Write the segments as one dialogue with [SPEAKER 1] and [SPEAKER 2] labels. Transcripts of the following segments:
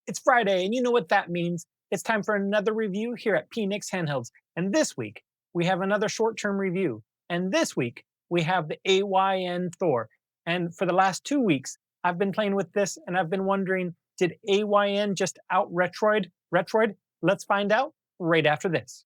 [SPEAKER 1] It's Friday, and you know what that means. It's time for another review here at PNix Handhelds. And this week, we have another short-term review. And this week, we have the AYN Thor. And for the last 2 weeks, I've been playing with this, and I've been wondering, did AYN just out-Retroid? Let's find out right after this.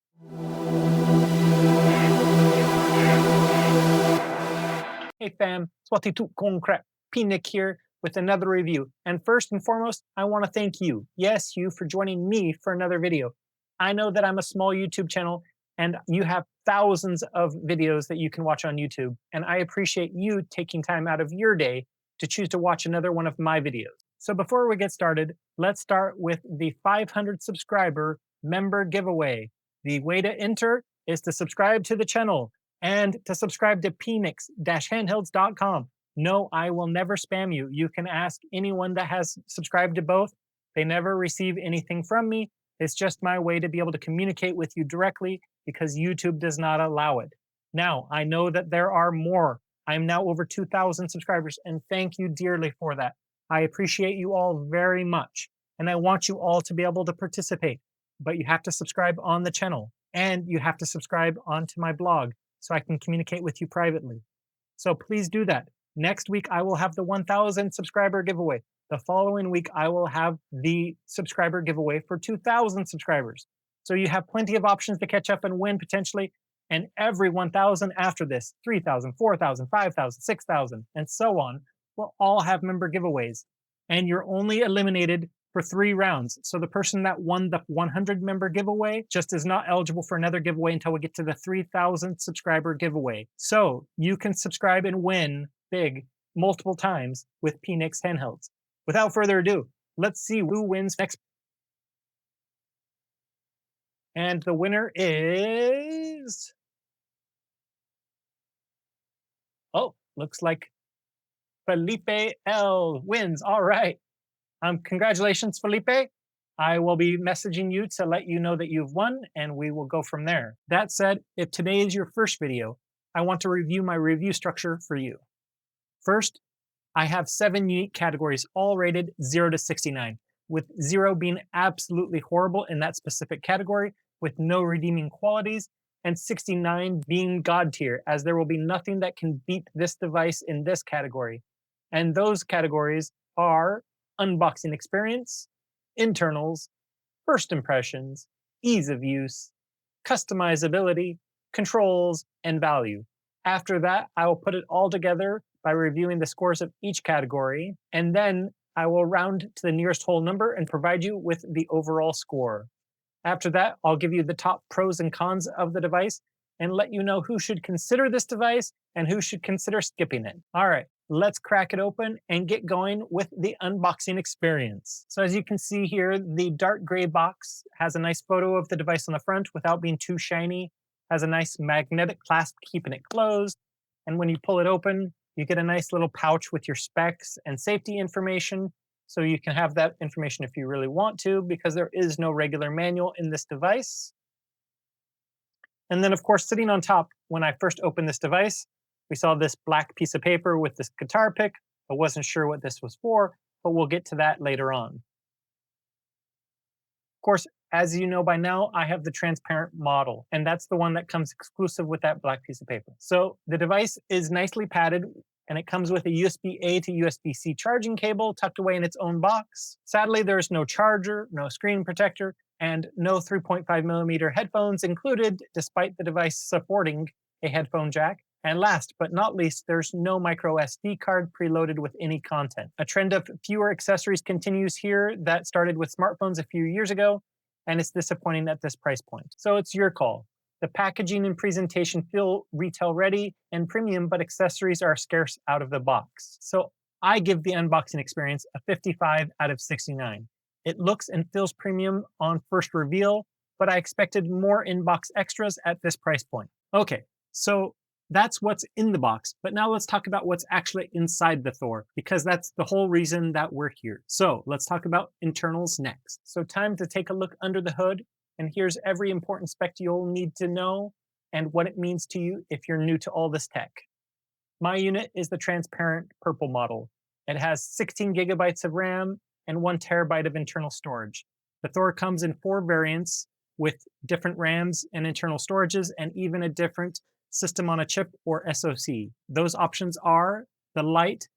[SPEAKER 1] Hey fam, Swati Concret, PNix here with another review. And first and foremost, I want to thank you, yes, you, for joining me for another video. I know that I'm a small YouTube channel and you have thousands of videos that you can watch on YouTube. And I appreciate you taking time out of your day to choose to watch another one of my videos. So before we get started, let's start with the 500 subscriber member giveaway. The way to enter is to subscribe to the channel and to subscribe to pnix-handhelds.com. No, I will never spam you. You can ask anyone that has subscribed to both. They never receive anything from me. It's just my way to be able to communicate with you directly because YouTube does not allow it. Now, I know that there are more. I'm now over 2,000 subscribers, and thank you dearly for that. I appreciate you all very much, and I want you all to be able to participate. But you have to subscribe on the channel, and you have to subscribe onto my blog so I can communicate with you privately. So please do that. Next week, I will have the 1,000 subscriber giveaway. The following week, I will have the subscriber giveaway for 2,000 subscribers. So you have plenty of options to catch up and win potentially. And every 1,000 after this, 3,000, 4,000, 5,000, 6,000, and so on, will all have member giveaways. And you're only eliminated for 3 rounds. So the person that won the 100 member giveaway just is not eligible for another giveaway until we get to the 3,000 subscriber giveaway. So you can subscribe and win big multiple times with PNix Handhelds. Without further ado, let's see who wins next. And the winner is... oh, looks like Felipe L wins. All right. Congratulations, Felipe. I will be messaging you to let you know that you've won, and we will go from there. That said, if today is your first video, I want to review my review structure for you. First, I have 7 unique categories, all rated 0 to 69, with 0 being absolutely horrible in that specific category, with no redeeming qualities, and 69 being God tier, as there will be nothing that can beat this device in this category. And those categories are unboxing experience, internals, first impressions, ease of use, customizability, controls, and value. After that, I will put it all together by reviewing the scores of each category, and then I will round to the nearest whole number and provide you with the overall score. After that, I'll give you the top pros and cons of the device and let you know who should consider this device and who should consider skipping it. All right, let's crack it open and get going with the unboxing experience. So as you can see here, the dark gray box has a nice photo of the device on the front without being too shiny, has a nice magnetic clasp keeping it closed, and when you pull it open, you get a nice little pouch with your specs and safety information, so you can have that information if you really want to, because there is no regular manual in this device. And then, of course, sitting on top, when I first opened this device, we saw this black piece of paper with this guitar pick. I wasn't sure what this was for, but we'll get to that later on. Of course, as you know by now, I have the transparent model, and that's the one that comes exclusive with that black piece of paper. So the device is nicely padded, and it comes with a USB-A to USB-C charging cable tucked away in its own box. Sadly, there's no charger, no screen protector, and no 3.5mm headphones included, despite the device supporting a headphone jack. And last but not least, there's no micro SD card preloaded with any content. A trend of fewer accessories continues here that started with smartphones a few years ago, and it's disappointing at this price point. So it's your call. The packaging and presentation feel retail ready and premium, but accessories are scarce out of the box. So I give the unboxing experience a 55 out of 69. It looks and feels premium on first reveal, but I expected more in-box extras at this price point. Okay, so that's what's in the box, but now let's talk about what's actually inside the Thor, because that's the whole reason that we're here. So let's talk about internals next. So time to take a look under the hood, and here's every important spec you'll need to know and what it means to you if you're new to all this tech. My unit is the transparent purple model. It has 16 gigabytes of RAM, and 1 terabyte of internal storage. The Thor comes in 4 variants with different RAMs and internal storages, and even a different system on a chip or SoC. Those options are the Lite,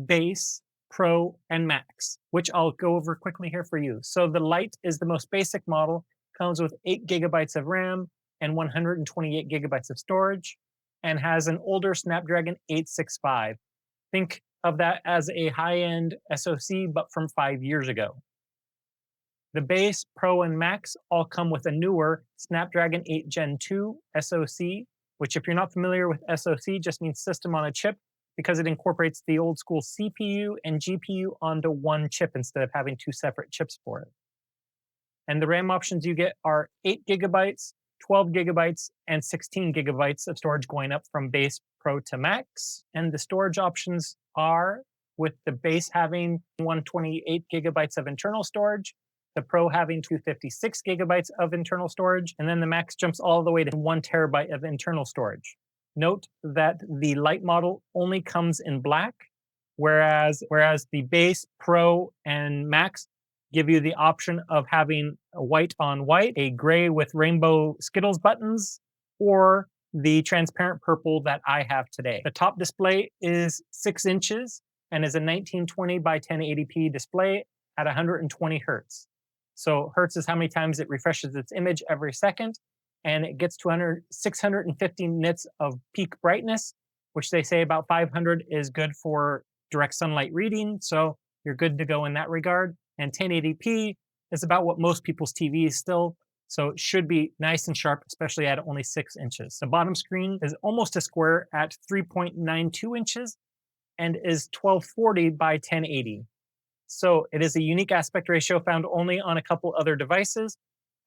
[SPEAKER 1] Base, Pro, and Max, which I'll go over quickly here for you. So the Lite is the most basic model, comes with 8 gigabytes of RAM and 128 gigabytes of storage, and has an older Snapdragon 865. Think of that as a high-end SoC, but from 5 years ago. The Base, Pro, and Max all come with a newer Snapdragon 8 Gen 2 SoC, which if you're not familiar with SoC, just means system on a chip, because it incorporates the old school CPU and GPU onto one chip instead of having 2 separate chips for it. And the RAM options you get are 8 gigabytes, 12 gigabytes, and 16 gigabytes of storage going up from Base, Pro to Max. And the storage options are, with the Base having 128 gigabytes of internal storage, the Pro having 256 gigabytes of internal storage, and then the Max jumps all the way to 1 terabyte of internal storage. Note that the Lite model only comes in black, whereas the Base, Pro, and Max give you the option of having a white on white, a gray with rainbow Skittles buttons, or the transparent purple that I have today. The top display is 6 inches and is a 1920 by 1080p display at 120 hertz. So hertz is how many times it refreshes its image every second, and it gets to 650 nits of peak brightness, which they say about 500 is good for direct sunlight reading, so you're good to go in that regard. And 1080p is about what most people's TV is still, so it should be nice and sharp, especially at only 6 inches. The bottom screen is almost a square at 3.92 inches and is 1240 by 1080. So it is a unique aspect ratio found only on a couple other devices,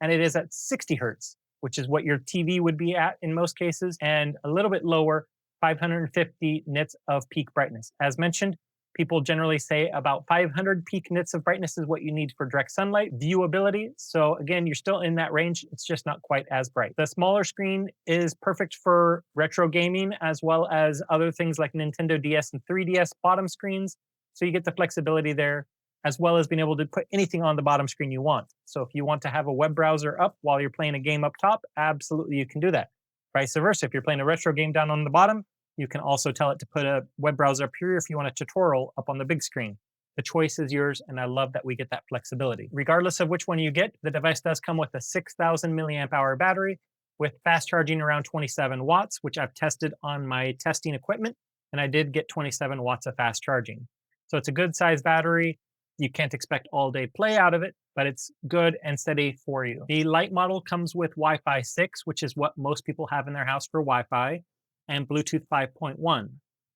[SPEAKER 1] and it is at 60 hertz, which is what your TV would be at in most cases, and a little bit lower, 550 nits of peak brightness. As mentioned, people generally say about 500 peak nits of brightness is what you need for direct sunlight. Viewability, so again, you're still in that range, it's just not quite as bright. The smaller screen is perfect for retro gaming, as well as other things like Nintendo DS and 3DS bottom screens, so you get the flexibility there, as well as being able to put anything on the bottom screen you want. So if you want to have a web browser up while you're playing a game up top, absolutely you can do that. Vice versa, if you're playing a retro game down on the bottom, you can also tell it to put a web browser up here if you want a tutorial up on the big screen. The choice is yours, and I love that we get that flexibility. Regardless of which one you get, the device does come with a 6,000 milliamp hour battery with fast charging around 27 watts, which I've tested on my testing equipment, and I did get 27 watts of fast charging. So it's a good size battery. You can't expect all day play out of it, but it's good and steady for you. The Lite model comes with Wi-Fi 6, which is what most people have in their house for Wi-Fi, and Bluetooth 5.1.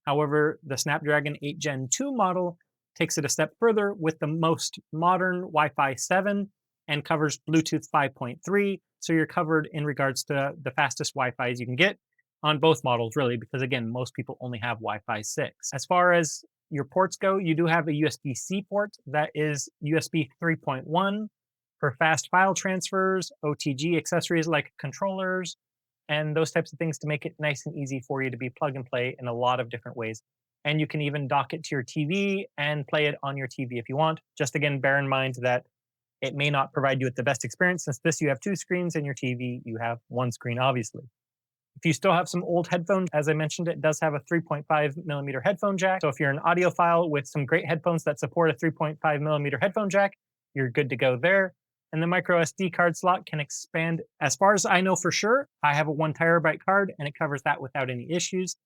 [SPEAKER 1] However, the Snapdragon 8 Gen 2 model takes it a step further with the most modern Wi-Fi 7 and covers Bluetooth 5.3, so you're covered in regards to the fastest Wi-Fis you can get on both models, really, because again, most people only have Wi-Fi 6. As far as your ports go, you do have a USB-C port that is USB 3.1 for fast file transfers, OTG accessories like controllers, and those types of things to make it nice and easy for you to be plug and play in a lot of different ways. And you can even dock it to your TV and play it on your TV if you want. Just again, bear in mind that it may not provide you with the best experience. Since this you have 2 screens, and your TV you have 1 screen, obviously. If you still have some old headphones, as I mentioned, it does have a 3.5 millimeter headphone jack. So if you're an audiophile with some great headphones that support a 3.5 millimeter headphone jack, you're good to go there. And the micro SD card slot can expand. As far as I know for sure, I have a 1 terabyte card and it covers that without any issues.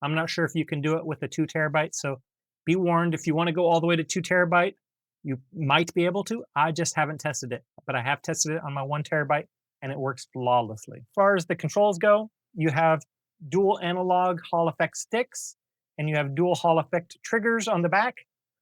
[SPEAKER 1] I'm not sure if you can do it with a 2 terabyte. So be warned, if you want to go all the way to 2 terabyte, you might be able to. I just haven't tested it, but I have tested it on my 1 terabyte and it works flawlessly. As far as the controls go, you have dual analog Hall effect sticks, and you have dual Hall effect triggers on the back.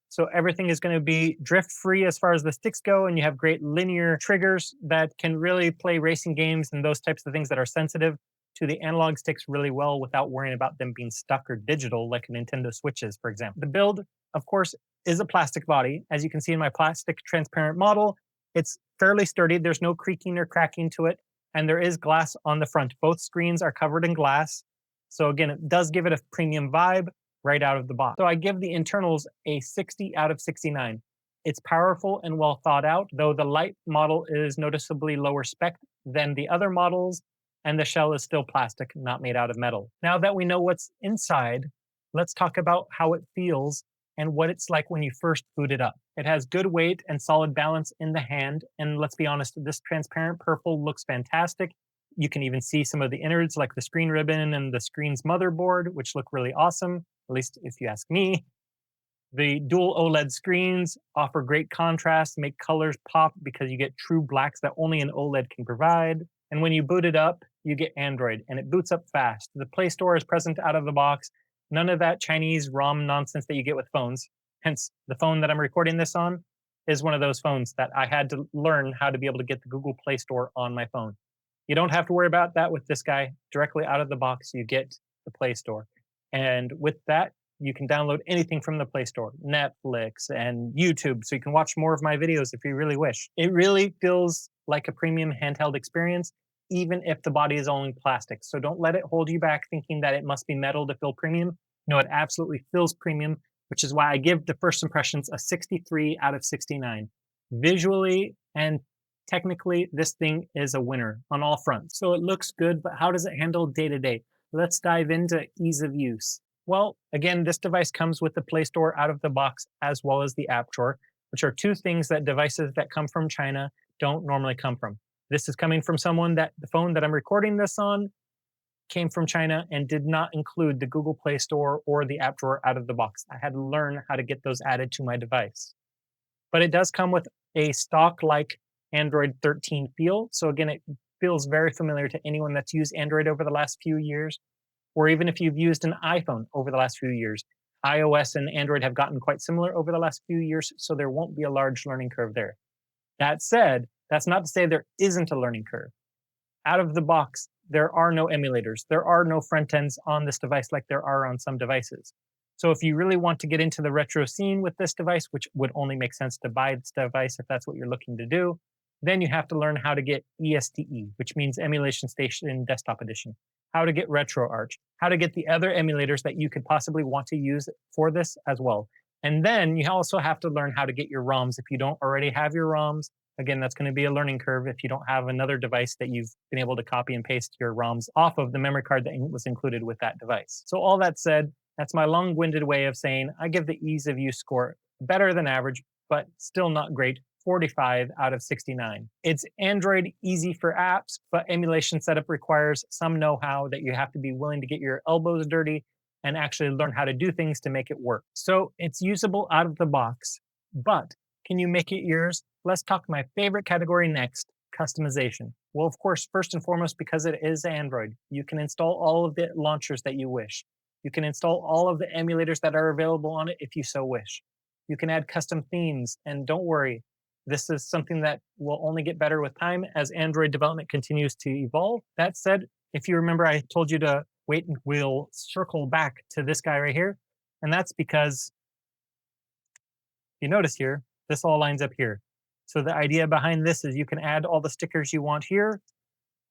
[SPEAKER 1] So everything is going to be drift free as far as the sticks go, and you have great linear triggers that can really play racing games and those types of things that are sensitive to the analog sticks really well without worrying about them being stuck or digital like Nintendo Switches, for example. The build, of course, is a plastic body. As you can see in my plastic transparent model, it's fairly sturdy. There's no creaking or cracking to it. And there is glass on the front. Both screens are covered in glass. So again, it does give it a premium vibe right out of the box. So I give the internals a 60 out of 69. It's powerful and well thought out, though the Lite model is noticeably lower spec than the other models, and the shell is still plastic, not made out of metal. Now that we know what's inside, let's talk about how it feels and what it's like when you first boot it up. It has good weight and solid balance in the hand, and let's be honest, this transparent purple looks fantastic. You can even see some of the innards like the screen ribbon and the screen's motherboard, which look really awesome, at least if you ask me. The dual OLED screens offer great contrast, make colors pop because you get true blacks that only an OLED can provide. And when you boot it up, you get Android, and it boots up fast. The Play Store is present out of the box. None of that Chinese ROM nonsense that you get with phones. Hence, the phone that I'm recording this on is one of those phones that I had to learn how to be able to get the Google Play Store on my phone. You don't have to worry about that with this guy. Directly out of the box, you get the Play Store. And with that, you can download anything from the Play Store, Netflix and YouTube, so you can watch more of my videos if you really wish. It really feels like a premium handheld experience, even if the body is only plastic. So don't let it hold you back thinking that it must be metal to feel premium. No, it absolutely feels premium, which is why I give the first impressions a 63 out of 69. Visually and technically, this thing is a winner on all fronts. So it looks good, but how does it handle day to day? Let's dive into ease of use. Well, again, this device comes with the Play Store out of the box, as well as the App Drawer, which are two things that devices that come from China don't normally come from. This is coming from someone that the phone that I'm recording this on came from China and did not include the Google Play Store or the App Drawer out of the box. I had to learn how to get those added to my device. But it does come with a stock-like Android 13 feel. So again, it feels very familiar to anyone that's used Android over the last few years, or even if you've used an iPhone over the last few years. iOS and Android have gotten quite similar over the last few years, so there won't be a large learning curve there. That said, that's not to say there isn't a learning curve. Out of the box, there are no emulators. There are no front ends on this device like there are on some devices. So if you really want to get into the retro scene with this device, which would only make sense to buy this device if that's what you're looking to do, then you have to learn how to get ESTE, which means Emulation Station Desktop Edition, how to get RetroArch, how to get the other emulators that you could possibly want to use for this as well. And then you also have to learn how to get your ROMs if you don't already have your ROMs. Again, that's going to be a learning curve if you don't have another device that you've been able to copy and paste your ROMs off of the memory card that was included with that device. So all that said, that's my long-winded way of saying I give the ease of use score better than average, but still not great, 45 out of 69. It's Android easy for apps, but emulation setup requires some know-how that you have to be willing to get your elbows dirty and actually learn how to do things to make it work. So it's usable out of the box, but can you make it yours? Let's talk my favorite category next, customization. Well, of course, first and foremost, because it is Android, you can install all of the launchers that you wish. You can install all of the emulators that are available on it if you so wish. You can add custom themes, and don't worry, this is something that will only get better with time as Android development continues to evolve. That said, if you remember, I told you to wait and we'll circle back to this guy right here. And that's because you notice here, this all lines up here. So the idea behind this is you can add all the stickers you want here,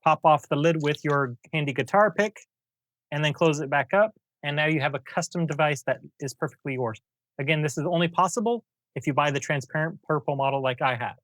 [SPEAKER 1] pop off the lid with your handy guitar pick, and then close it back up. And now you have a custom device that is perfectly yours. Again, this is only possible if you buy the transparent purple model like I have.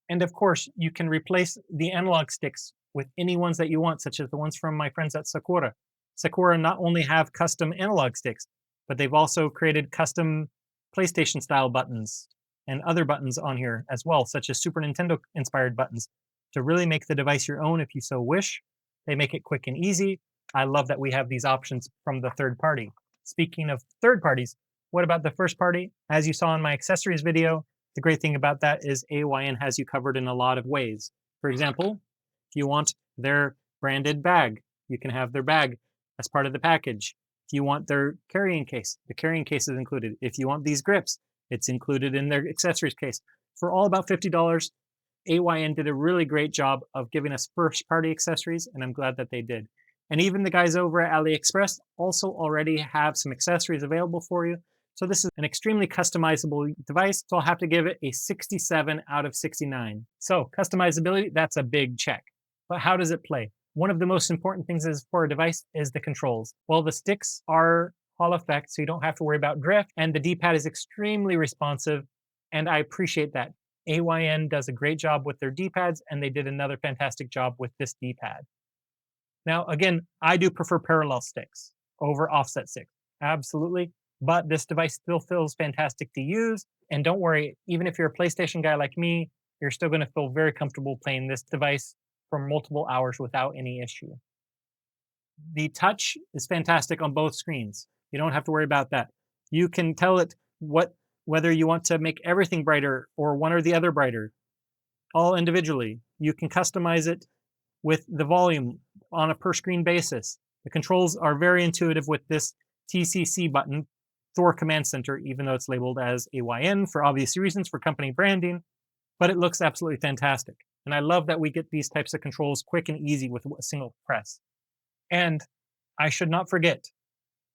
[SPEAKER 1] And of course, you can replace the analog sticks with any ones that you want, such as the ones from my friends at Sakura. Sakura not only have custom analog sticks, but they've also created custom PlayStation style buttons and other buttons on here as well, such as Super Nintendo inspired buttons to really make the device your own if you so wish. They make it quick and easy. I love that we have these options from the third party. Speaking of third parties, what about the first party? As you saw in my accessories video, the great thing about that is AYN has you covered in a lot of ways. For example, if you want their branded bag, you can have their bag as part of the package. If you want their carrying case, the carrying case is included. If you want these grips, it's included in their accessories case. For all about $50, AYN did a really great job of giving us first-party accessories, and I'm glad that they did. And even the guys over at AliExpress also already have some accessories available for you. So this is an extremely customizable device, so I'll have to give it a 67 out of 69. So customizability, that's a big check. But how does it play? One of the most important things is for a device is the controls. Well, the sticks are Hall effect, so you don't have to worry about drift, and the D-pad is extremely responsive and I appreciate that. AYN does a great job with their D-pads, and they did another fantastic job with this D-pad. Now, again, I do prefer parallel sticks over offset sticks, absolutely. But this device still feels fantastic to use. And don't worry, even if you're a PlayStation guy like me, you're still going to feel very comfortable playing this device for multiple hours without any issue. The touch is fantastic on both screens. You don't have to worry about that. You can tell it whether you want to make everything brighter or one or the other brighter, all individually. You can customize it with the volume on a per screen basis. The controls are very intuitive with this TCC button, Thor Command Center, even though it's labeled as AYN for obvious reasons for company branding, but it looks absolutely fantastic. And I love that we get these types of controls quick and easy with a single press. And I should not forget,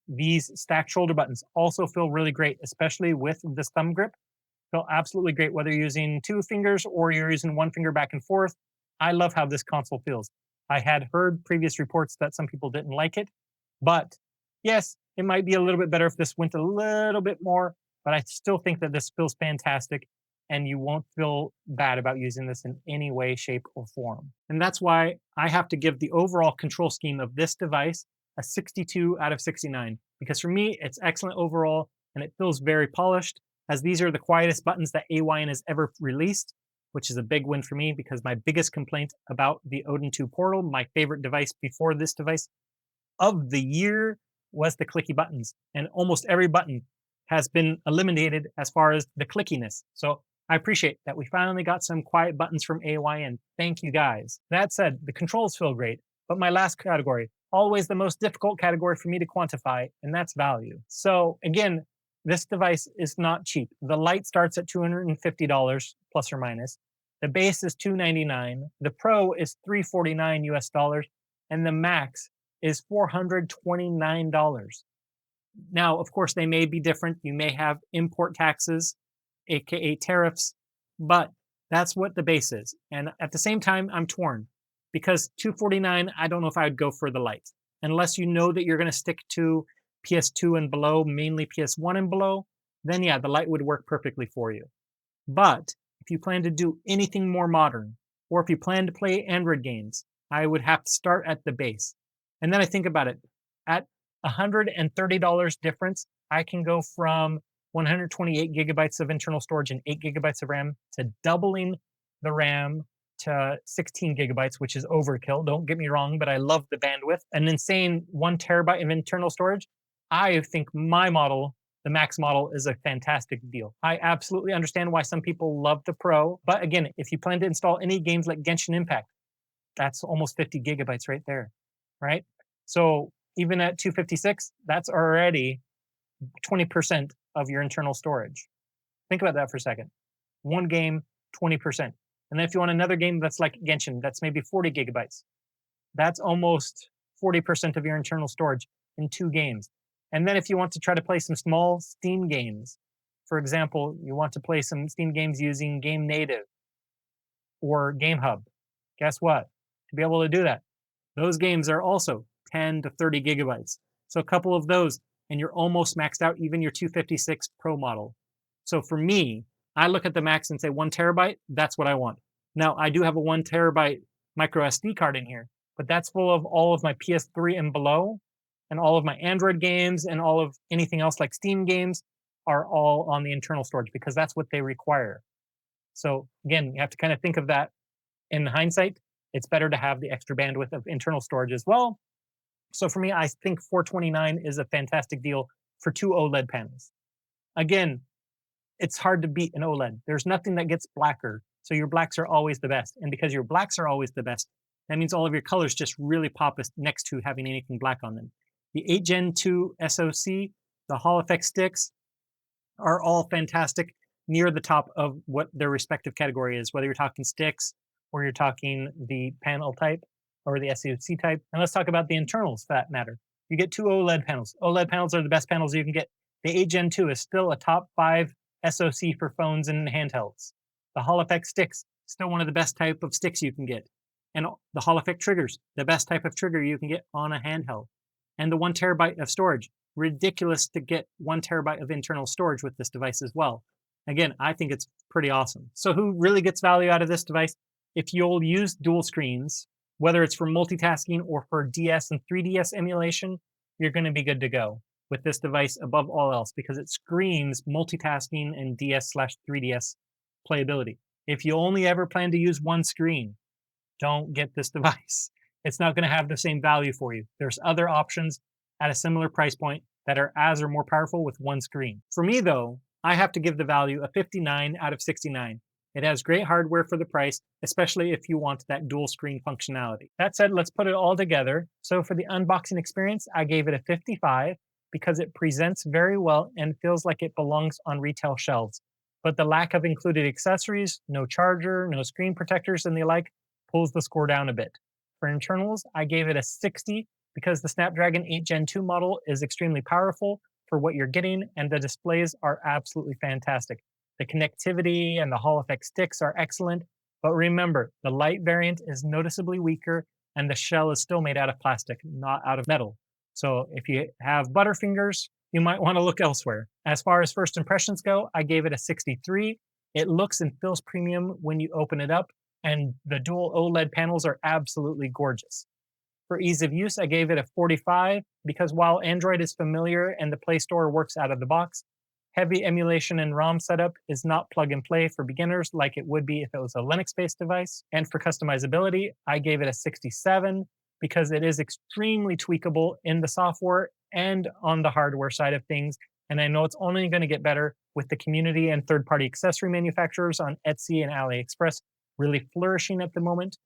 [SPEAKER 1] these stacked shoulder buttons also feel really great, especially with this thumb grip. Feel absolutely great, whether you're using 2 fingers or you're using 1 finger back and forth. I love how this console feels. I had heard previous reports that some people didn't like it, but yes, it might be a little bit better if this went a little bit more, but I still think that this feels fantastic and you won't feel bad about using this in any way, shape, or form. And that's why I have to give the overall control scheme of this device a 62 out of 69, because for me, it's excellent overall and it feels very polished, as these are the quietest buttons that AYN has ever released, which is a big win for me because my biggest complaint about the Odin 2 Portal, my favorite device before this device of the year, was the clicky buttons. And almost every button has been eliminated as far as the clickiness. So I appreciate that we finally got some quiet buttons from AYN. Thank you guys. That said, the controls feel great, but my last category, always the most difficult category for me to quantify, and that's value. So again, this device is not cheap. The Lite starts at $250 plus or minus. The base is $299. The Pro is $349 US dollars, and the Max is $429. Now, of course, they may be different. You may have import taxes, aka tariffs, but that's what the base is. And at the same time, I'm torn because $249, I don't know if I would go for the Lite, unless you know that you're going to stick to PS2 and below, mainly PS1 and below. Then yeah, the Lite would work perfectly for you. But if you plan to do anything more modern, or if you plan to play Android games, I would have to start at the base. And then I think about it, at $130 difference, I can go from 128 gigabytes of internal storage and 8 gigabytes of RAM to doubling the RAM to 16 gigabytes, which is overkill. Don't get me wrong, but I love the bandwidth. An insane 1 terabyte of internal storage. I think my model, the Max model, is a fantastic deal. I absolutely understand why some people love the Pro, but again, if you plan to install any games like Genshin Impact, that's almost 50 gigabytes right there, right? So even at 256, that's already 20% of your internal storage. Think about that for a second. One game, 20%. And then if you want another game that's like Genshin, that's maybe 40 gigabytes. That's almost 40% of your internal storage in 2 games. And then if you want to try to play some small Steam games, for example, you want to play some Steam games using Game Native or Game Hub, guess what? To be able to do that, those games are also 10 to 30 gigabytes. So a couple of those, and you're almost maxed out even your 256 Pro model. So for me, I look at the Max and say 1 terabyte, that's what I want. Now, I do have a 1 terabyte micro SD card in here, but that's full of all of my PS3 and below, and all of my Android games, and all of anything else like Steam games are all on the internal storage because that's what they require. So again, you have to kind of think of that in hindsight. It's better to have the extra bandwidth of internal storage as well. So for me, I think $429 is a fantastic deal for 2 OLED panels. Again, it's hard to beat an OLED. There's nothing that gets blacker. So your blacks are always the best. And because your blacks are always the best, that means all of your colors just really pop next to having anything black on them. The 8 Gen 2 SoC, the Hall Effect sticks are all fantastic, near the top of what their respective category is, whether you're talking sticks or you're talking the panel type or the SoC type. And let's talk about the internals for that matter. You get 2 OLED panels. OLED panels are the best panels you can get. The 8 Gen 2 is still a top 5 SoC for phones and handhelds. The Hall Effect sticks, still one of the best type of sticks you can get. And the Hall Effect triggers, the best type of trigger you can get on a handheld. And the 1 terabyte of storage, ridiculous to get 1 terabyte of internal storage with this device as well. Again, I think it's pretty awesome. So who really gets value out of this device? If you'll use dual screens, whether it's for multitasking or for DS and 3DS emulation, you're going to be good to go with this device above all else because it screams multitasking and DS/3DS playability. If you only ever plan to use one screen, don't get this device. It's not going to have the same value for you. There's other options at a similar price point that are as or more powerful with one screen. For me, though, I have to give the value a 59 out of 69. It has great hardware for the price, especially if you want that dual screen functionality. That said, let's put it all together. So for the unboxing experience, I gave it a 55 because it presents very well and feels like it belongs on retail shelves. But the lack of included accessories, no charger, no screen protectors, and the like pulls the score down a bit. For internals, I gave it a 60 because the Snapdragon 8 Gen 2 model is extremely powerful for what you're getting, and the displays are absolutely fantastic. The connectivity and the Hall effect sticks are excellent, but remember, the Lite variant is noticeably weaker, and the shell is still made out of plastic, not out of metal. So if you have butterfingers, you might want to look elsewhere. As far as first impressions go, I gave it a 63. It looks and feels premium when you open it up, and the dual OLED panels are absolutely gorgeous. For ease of use, I gave it a 45 because while Android is familiar and the Play Store works out of the box, heavy emulation and ROM setup is not plug and play for beginners like it would be if it was a Linux-based device. And for customizability, I gave it a 67 because it is extremely tweakable in the software and on the hardware side of things. And I know it's only going to get better with the community and third-party accessory manufacturers on Etsy and AliExpress really flourishing at the moment.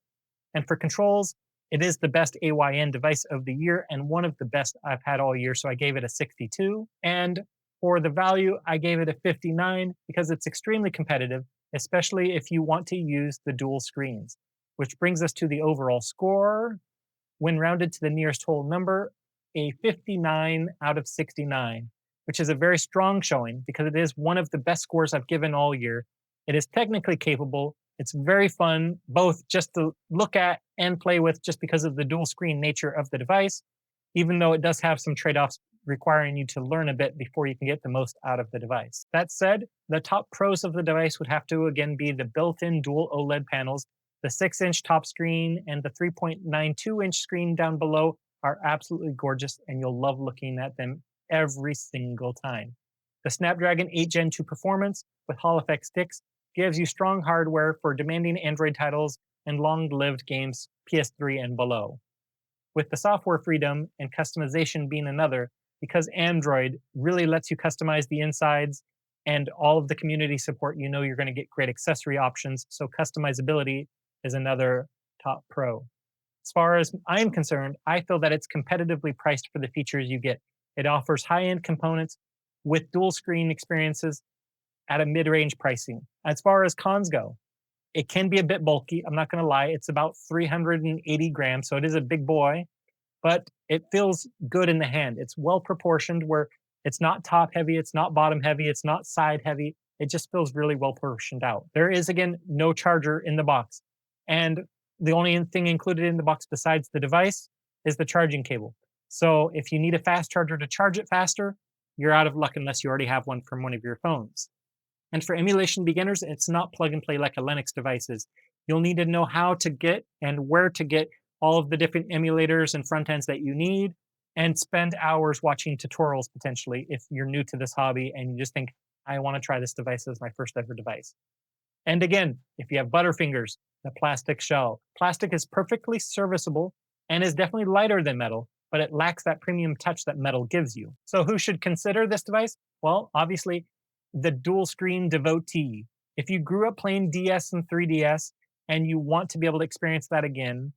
[SPEAKER 1] And for controls, it is the best AYN device of the year and one of the best I've had all year, so I gave it a 62. And for the value, I gave it a 59 because it's extremely competitive, especially if you want to use the dual screens. Which brings us to the overall score. When rounded to the nearest whole number, a 59 out of 69, which is a very strong showing because it is one of the best scores I've given all year. It is technically capable. It's very fun, both just to look at and play with just because of the dual screen nature of the device, even though it does have some trade-offs requiring you to learn a bit before you can get the most out of the device. That said, the top pros of the device would have to again be the built-in dual OLED panels. The 6-inch top screen and the 3.92-inch screen down below are absolutely gorgeous, and you'll love looking at them every single time. The Snapdragon 8 Gen 2 performance with Hall effect sticks gives you strong hardware for demanding Android titles and long-lived games PS3 and below. With the software freedom and customization being another, because Android really lets you customize the insides and all of the community support, you know you're going to get great accessory options, so customizability is another top pro. As far as I'm concerned, I feel that it's competitively priced for the features you get. It offers high-end components with dual screen experiences at a mid-range pricing. As far as cons go, it can be a bit bulky. I'm not going to lie. It's about 380 grams, so it is a big boy, but it feels good in the hand. It's well proportioned where it's not top heavy, it's not bottom heavy, it's not side heavy. It just feels really well portioned out. There is, again, no charger in the box. And the only thing included in the box besides the device is the charging cable. So if you need a fast charger to charge it faster, you're out of luck unless you already have one from one of your phones. And for emulation beginners, it's not plug and play like a Linux device is. You'll need to know how to get and where to get all of the different emulators and front ends that you need, and spend hours watching tutorials potentially if you're new to this hobby and you just think, I want to try this device as my first ever device. And again, if you have butterfingers, the plastic shell. Plastic is perfectly serviceable and is definitely lighter than metal, but it lacks that premium touch that metal gives you. So who should consider this device? Well, obviously, the dual screen devotee. If you grew up playing DS and 3DS and you want to be able to experience that again,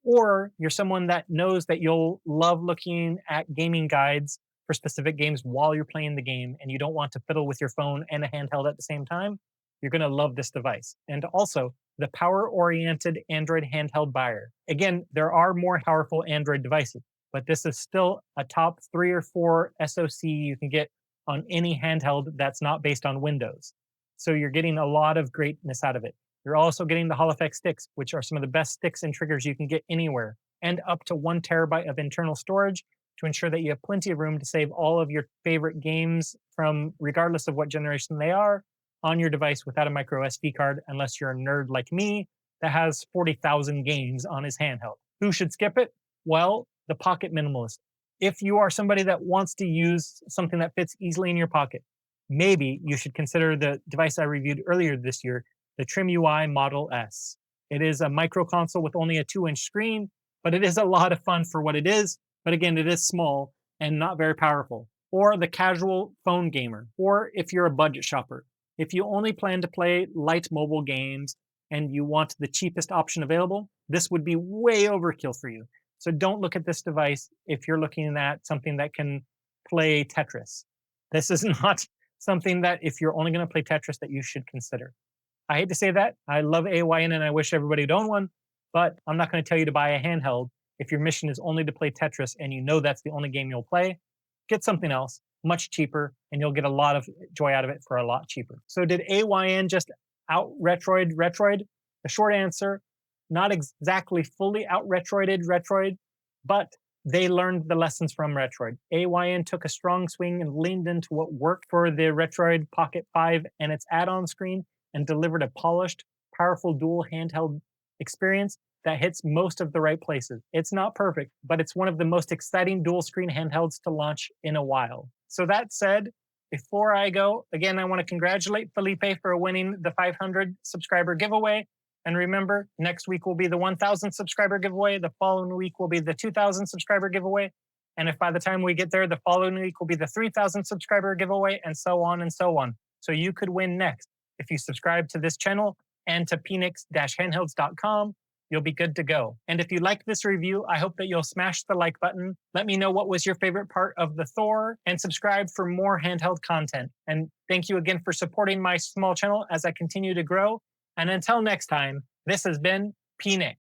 [SPEAKER 1] or you're someone that knows that you'll love looking at gaming guides for specific games while you're playing the game and you don't want to fiddle with your phone and a handheld at the same time, you're going to love this device. And also, the power-oriented Android handheld buyer. Again, there are more powerful Android devices, but this is still a top 3 or 4 SoC you can get on any handheld that's not based on Windows. So you're getting a lot of greatness out of it. You're also getting the Hall effect sticks, which are some of the best sticks and triggers you can get anywhere, and up to 1 terabyte of internal storage to ensure that you have plenty of room to save all of your favorite games from regardless of what generation they are on your device without a micro SD card unless you're a nerd like me that has 40,000 games on his handheld. Who should skip it? Well, the pocket minimalist. If you are somebody that wants to use something that fits easily in your pocket, maybe you should consider the device I reviewed earlier this year, the Trim UI Model S. It is a micro console with only a 2-inch screen, but it is a lot of fun for what it is. But again, it is small and not very powerful. Or the casual phone gamer, or if you're a budget shopper. If you only plan to play light mobile games and you want the cheapest option available, this would be way overkill for you. So don't look at this device if you're looking at something that can play Tetris. This is not something that if you're only going to play Tetris that you should consider. I hate to say that. I love AYN and I wish everybody would own one, but I'm not going to tell you to buy a handheld if your mission is only to play Tetris and you know that's the only game you'll play. Get something else, much cheaper, and you'll get a lot of joy out of it for a lot cheaper. So did AYN just out-Retroid Retroid? The short answer, not exactly fully out-Retroided Retroid, but they learned the lessons from Retroid. AYN took a strong swing and leaned into what worked for the Retroid Pocket 5 and its add-on screen and delivered a polished, powerful dual handheld experience that hits most of the right places. It's not perfect, but it's one of the most exciting dual screen handhelds to launch in a while. So that said, before I go, again, I want to congratulate Felipe for winning the 500 subscriber giveaway. And remember, next week will be the 1,000 subscriber giveaway. The following week will be the 2,000 subscriber giveaway. And if by the time we get there, the following week will be the 3,000 subscriber giveaway, and so on and so on. So you could win next. If you subscribe to this channel and to phoenix-handhelds.com, you'll be good to go. And if you like this review, I hope that you'll smash the like button. Let me know what was your favorite part of the Thor, and subscribe for more handheld content. And thank you again for supporting my small channel as I continue to grow. And until next time, this has been Phoenix.